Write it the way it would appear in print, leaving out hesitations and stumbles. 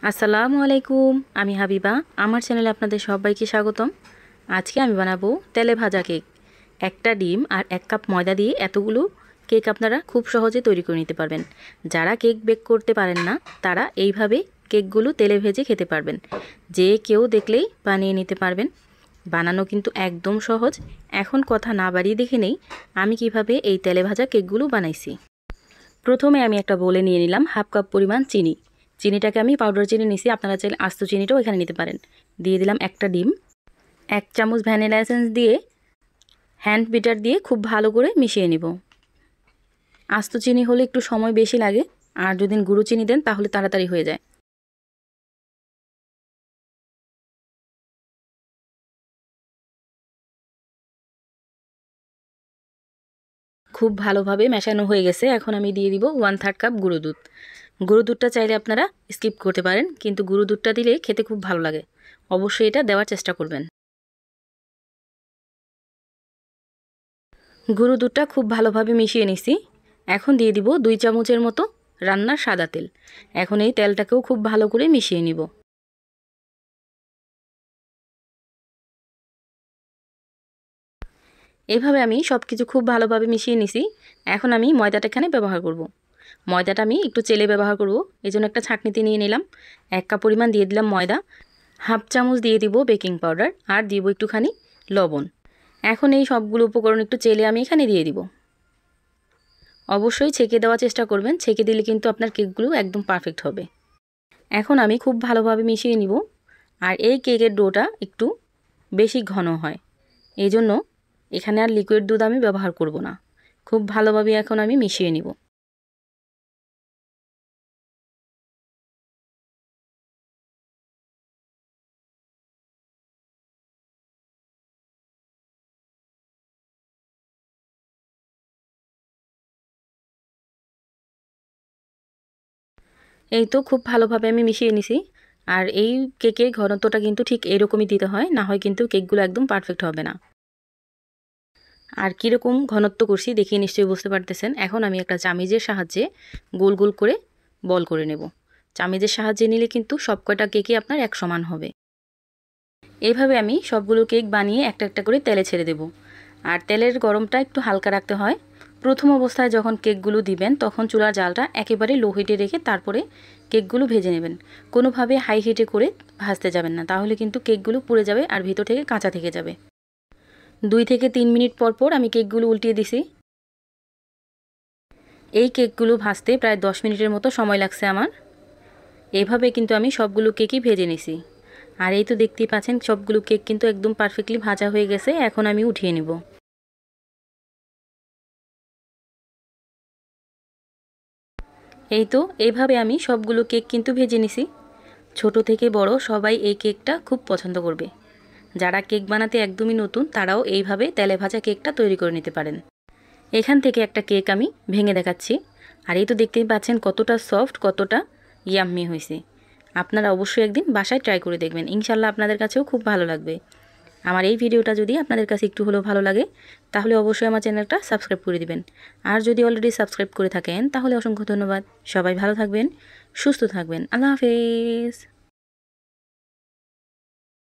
আসসালামু আলাইকুম, আমি হাবিবা। আমার চ্যানেলে আপনাদের সবাইকে স্বাগতম। আজকে আমি বানাবো তেলে ভাজা কেক। একটা ডিম আর 1 কাপ ময়দা দিয়ে এতগুলো কেক আপনারা খুব সহজে তৈরি করে নিতে পারবেন। যারা কেক বেক করতে পারেন না তারা এইভাবে কেকগুলো তেলে ভেজে খেতে পারবেন। যে কেউ দেখলেই বানিয়ে নিতে পারবেন। বানানো কিন্তু একদম সহজ। এখন কথা না বাড়িয়ে দেখে নেই আমি কিভাবে এই তেলে ভাজা কেকগুলো বানাইছি। প্রথমে আমি একটা বোলে নিয়ে নিলাম হাফ কাপ পরিমাণ চিনি। চিনিটাকে আমি পাউডার চিনি নিছি, আপনারা চাইলে আস্ত চিনিটাও এখানে নিতে পারেন। দিয়ে দিলাম একটা ডিম, 1 চামচ ভ্যানিলা এসেন্স দিয়ে হ্যান্ড বিটার দিয়ে খুব ভালো করে মিশিয়ে নিব। আস্ত চিনি হলে একটু সময় বেশি লাগে, আর যদি গুঁড়ো চিনি দেন তাহলে তাড়াতাড়ি হয়ে যায়। খুব ভালোভাবে মেশানো হয়ে গেছে। এখন আমি দিয়ে দিব 1/3 কাপ গুঁড়ো দুধ। গুঁড়ো দুধটা চাইলে আপনারা স্কিপ করতে পারেন, কিন্তু গুঁড়ো দুধটা দিলে খেতে খুব ভালো লাগে। অবশ্যই এটা দেওয়ার চেষ্টা করবেন। গুঁড়ো দুধটা খুব ভালোভাবে মিশিয়ে নিছি। এখন দিয়ে দিব 2 চামচের মতো রান্নার সাদা তেল। এখন এই তেলটাকেও খুব ভালো করে মিশিয়ে নিব। এভাবে আমি সব কিছু খুব ভালোভাবে মিশিয়ে নিছি। এখন আমি ময়দাটা এখানে ব্যবহার করব। ময়দাটা আমি একটু চেলে ব্যবহার করব, এই জন্য একটা ছাঁকনিতে নিয়ে নিলাম। 1 কাপ পরিমাণ দিয়ে দিলাম ময়দা, হাফ চামচ দিয়ে দিব বেকিং পাউডার, আর দিব একটুখানি লবণ। এখন এই সবগুলো উপকরণ একটু চেলে আমি এখানে দিয়ে দিব। অবশ্যই ছেঁকে দেওয়ার চেষ্টা করবেন, ছেঁকে দিলে কিন্তু আপনার কেকগুলো একদম পারফেক্ট হবে। এখন আমি খুব ভালোভাবে মিশিয়ে নিব। আর এই কেকের ডোটা একটু বেশি ঘন হয়, এই জন্য এখানে আর লিকুইড দুধ আমি ব্যবহার করব না। খুব ভালোভাবে এখন আমি মিশিয়ে নিব। এই তো খুব ভালোভাবে আমি মিশিয়ে নিছি। আর এই কেকের ঘনত্বটা কিন্তু ঠিক এরকমই দিতে হয়, না হয় কিন্তু কেকগুলো একদম পারফেক্ট হবে না। আর কীরকম ঘনত্ব করছি দেখে নিশ্চয়ই বুঝতে পারতেছেন। এখন আমি একটা চামিচের সাহায্যে গোল গোল করে বল করে নেব। চামিচের সাহায্যে নিলে কিন্তু সব কয়টা কেকই আপনার এক সমান হবে। এইভাবে আমি সবগুলো কেক বানিয়ে একটা একটা করে তেলে ছেড়ে দেব। আর তেলের গরমটা একটু হালকা রাখতে হয়। প্রথম অবস্থায় যখন কেকগুলো দিবেন তখন চুলার জালটা একেবারে লো হিটে রেখে তারপরে কেকগুলো ভেজে নেবেন। কোনোভাবে হাই হিটে করে ভাজতে যাবেন না, তাহলে কিন্তু কেকগুলো পুড়ে যাবে আর ভিতর থেকে কাঁচা থেকে যাবে। 2 থেকে 3 মিনিট পর পর আমি কেকগুলো উল্টিয়ে দিছি। এই কেকগুলো ভাজতে প্রায় 10 মিনিটের মতো সময় লাগছে আমার। এইভাবে কিন্তু আমি সবগুলো কেকই ভেজে নিছি। আর এই তো দেখতেই পাচ্ছেন সবগুলো কেক কিন্তু একদম পারফেক্টলি ভাজা হয়ে গেছে। এখন আমি উঠিয়ে নিব। এই তো এইভাবে আমি সবগুলো কেক কিন্তু ভেজে নিছি। ছোট থেকে বড় সবাই এই কেকটা খুব পছন্দ করবে। যারা কেক বানাতে একদমই নতুন তারাও এইভাবে তেলে ভাজা কেকটা তৈরি করে নিতে পারেন। এখান থেকে একটা কেক আমি ভেঙে দেখাচ্ছি। আর এই তো দেখতেই পাচ্ছেন কতটা সফট, কতটা ইয়াম্মি হয়েছে। আপনারা অবশ্যই একদিন বাসায় ট্রাই করে দেখবেন, ইনশাল্লাহ আপনাদের কাছেও খুব ভালো লাগবে। আমার এই ভিডিওটা যদি আপনাদের কাছে একটু হলেও ভালো লাগে তাহলে অবশ্যই আমার চ্যানেলটা সাবস্ক্রাইব করে দিবেন। আর যদি অলরেডি সাবস্ক্রাইব করে থাকেন তাহলে অসংখ্য ধন্যবাদ। সবাই ভালো থাকবেন, সুস্থ থাকবেন। আল্লাহ হাফেজ।